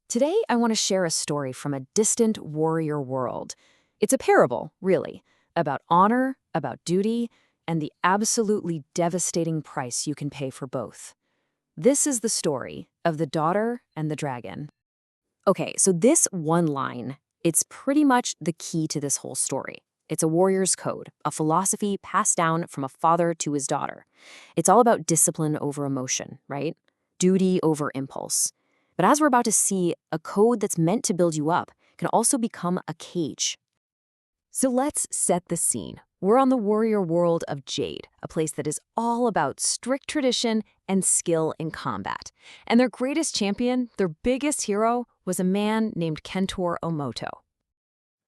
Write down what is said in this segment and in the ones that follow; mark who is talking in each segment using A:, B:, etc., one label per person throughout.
A: Today, I want to share a story from a distant warrior world. It's a parable, really, about honor, about duty, and the absolutely devastating price you can pay for both. This is the story of the daughter and the dragon. Okay, so this one line, it's pretty much the key to this whole story. It's a warrior's code, a philosophy passed down from a father to his daughter. It's all about discipline over emotion, right? Duty over impulse. But as we're about to see, a code that's meant to build you up can also become a cage. So let's set the scene. We're on the warrior world of Jade, a place that is all about strict tradition and skill in combat. And their greatest champion, their biggest hero, was a man named Kentor Omoto.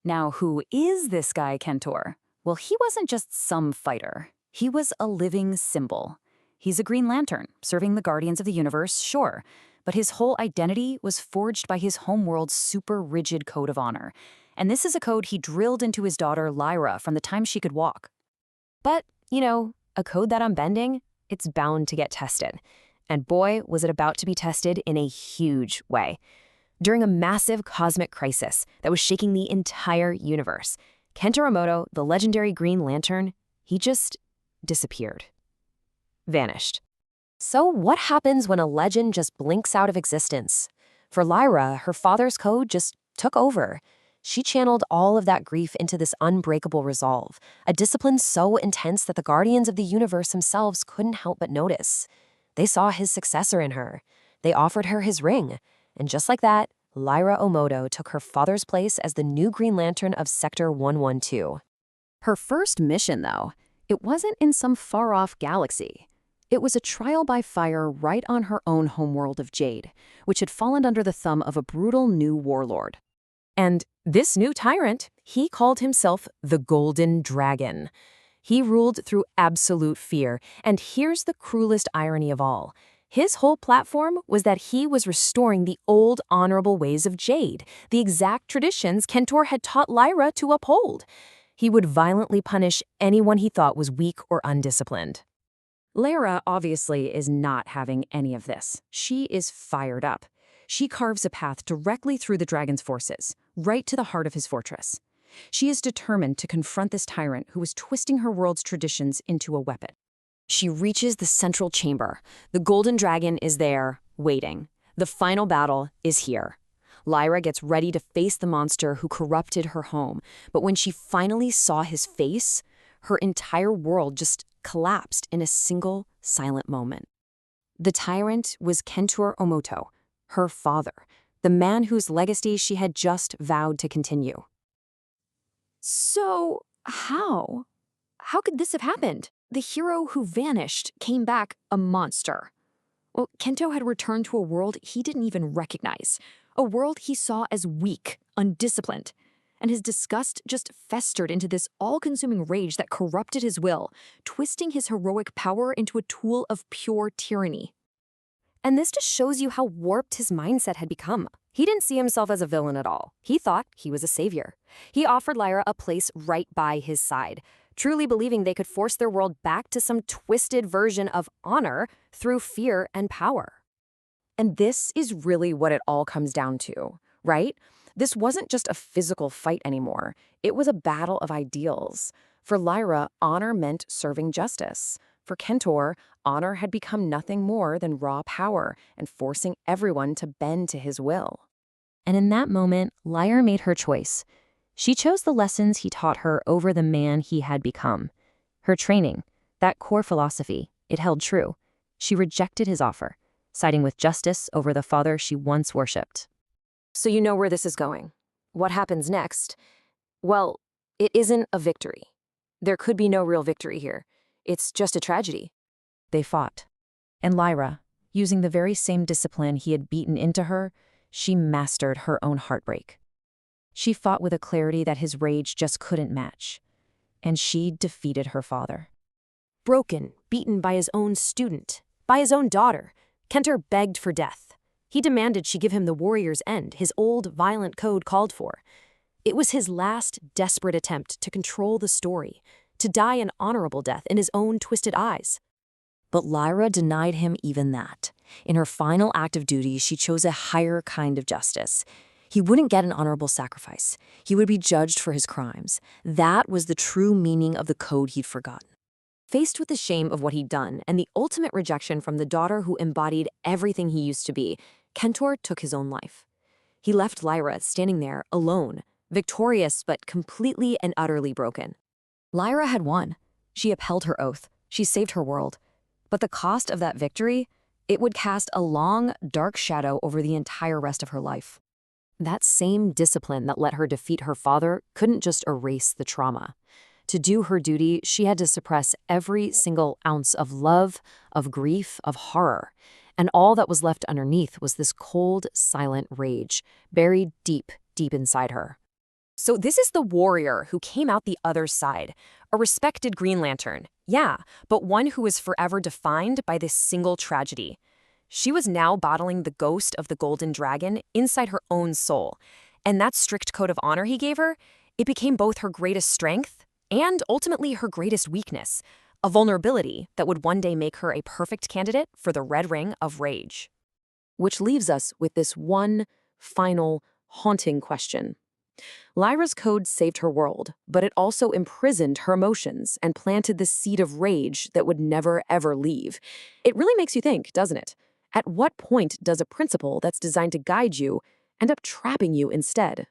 A: Now, who is this guy, Kentor? Well, he wasn't just some fighter. He was a living symbol. He's a Green Lantern, serving the Guardians of the Universe, sure, but his whole identity was forged by his homeworld's super rigid code of honor. And this is a code he drilled into his daughter, Lyra, from the time she could walk. But, a code that unbending, it's bound to get tested. And boy, was it about to be tested in a huge way. During a massive cosmic crisis that was shaking the entire universe, Kentaro Omoto, the legendary Green Lantern, he just disappeared. Vanished. So what happens when a legend just blinks out of existence? For Lyra, her father's code just took over. She channeled all of that grief into this unbreakable resolve, a discipline so intense that the Guardians of the Universe themselves couldn't help but notice. They saw his successor in her. They offered her his ring. And just like that, Lyra Omoto took her father's place as the new Green Lantern of Sector 112. Her first mission, though, it wasn't in some far-off galaxy. It was a trial by fire right on her own homeworld of Jade, which had fallen under the thumb of a brutal new warlord. And this new tyrant, he called himself the Golden Dragon. He ruled through absolute fear, and here's the cruelest irony of all. His whole platform was that he was restoring the old honorable ways of Jade, the exact traditions Kentor had taught Lyra to uphold. He would violently punish anyone he thought was weak or undisciplined. Lyra obviously is not having any of this. She is fired up. She carves a path directly through the dragon's forces, right to the heart of his fortress. She is determined to confront this tyrant who is twisting her world's traditions into a weapon. She reaches the central chamber. The Golden Dragon is there, waiting. The final battle is here. Lyra gets ready to face the monster who corrupted her home, but when she finally saw his face, her entire world just collapsed in a single, silent moment. The tyrant was Kentor Omoto, her father, the man whose legacy she had just vowed to continue. So, how? How could this have happened? The hero who vanished came back a monster. Well, Kento had returned to a world he didn't even recognize, a world he saw as weak, undisciplined. And his disgust just festered into this all-consuming rage that corrupted his will, twisting his heroic power into a tool of pure tyranny. And this just shows you how warped his mindset had become. He didn't see himself as a villain at all. He thought he was a savior. He offered Lyra a place right by his side, truly believing they could force their world back to some twisted version of honor through fear and power. And this is really what it all comes down to, right? This wasn't just a physical fight anymore. It was a battle of ideals. For Lyra, honor meant serving justice. For Kentor, honor had become nothing more than raw power and forcing everyone to bend to his will. And in that moment, Lyra made her choice. She chose the lessons he taught her over the man he had become. Her training, that core philosophy, it held true. She rejected his offer, siding with justice over the father she once worshipped. So you know where this is going. What happens next? Well, it isn't a victory. There could be no real victory here. It's just a tragedy. They fought. And Lyra, using the very same discipline he had beaten into her, she mastered her own heartbreak. She fought with a clarity that his rage just couldn't match. And she defeated her father. Broken, beaten by his own student, by his own daughter, Kentor begged for death. He demanded she give him the warrior's end his old, violent code called for. It was his last, desperate attempt to control the story, to die an honorable death in his own twisted eyes. But Lyra denied him even that.
B: In her final act of duty, she chose a higher kind of justice. He wouldn't get an honorable sacrifice. He would be judged for his crimes. That was the true meaning of the code he'd forgotten. Faced with the shame of what he'd done and the ultimate rejection from the daughter who embodied everything he used to be, Kentor took his own life. He left Lyra standing there alone, victorious but completely and utterly broken. Lyra had won. She upheld her oath. She saved her world. But the cost of that victory, it would cast a long, dark shadow over the entire rest of her life. That same discipline that let her defeat her father couldn't just erase the trauma. To do her duty, she had to suppress every single ounce of love, of grief, of horror. And all that was left underneath was this cold, silent rage, buried deep, deep inside her. So this is the warrior who came out the other side, a respected Green Lantern, yeah, but one who was forever defined by this single tragedy. She was now battling the ghost of the Golden Dragon inside her own soul, and that strict code of honor he gave her, it became both her greatest strength and ultimately her greatest weakness, a vulnerability that would one day make her a perfect candidate for the Red Ring of Rage. Which leaves us with this one final, haunting question. Lyra's code saved her world, but it also imprisoned her emotions and planted the seed of rage that would never, ever leave. It really makes you think, doesn't it? At what point does a principle that's designed to guide you end up trapping you instead?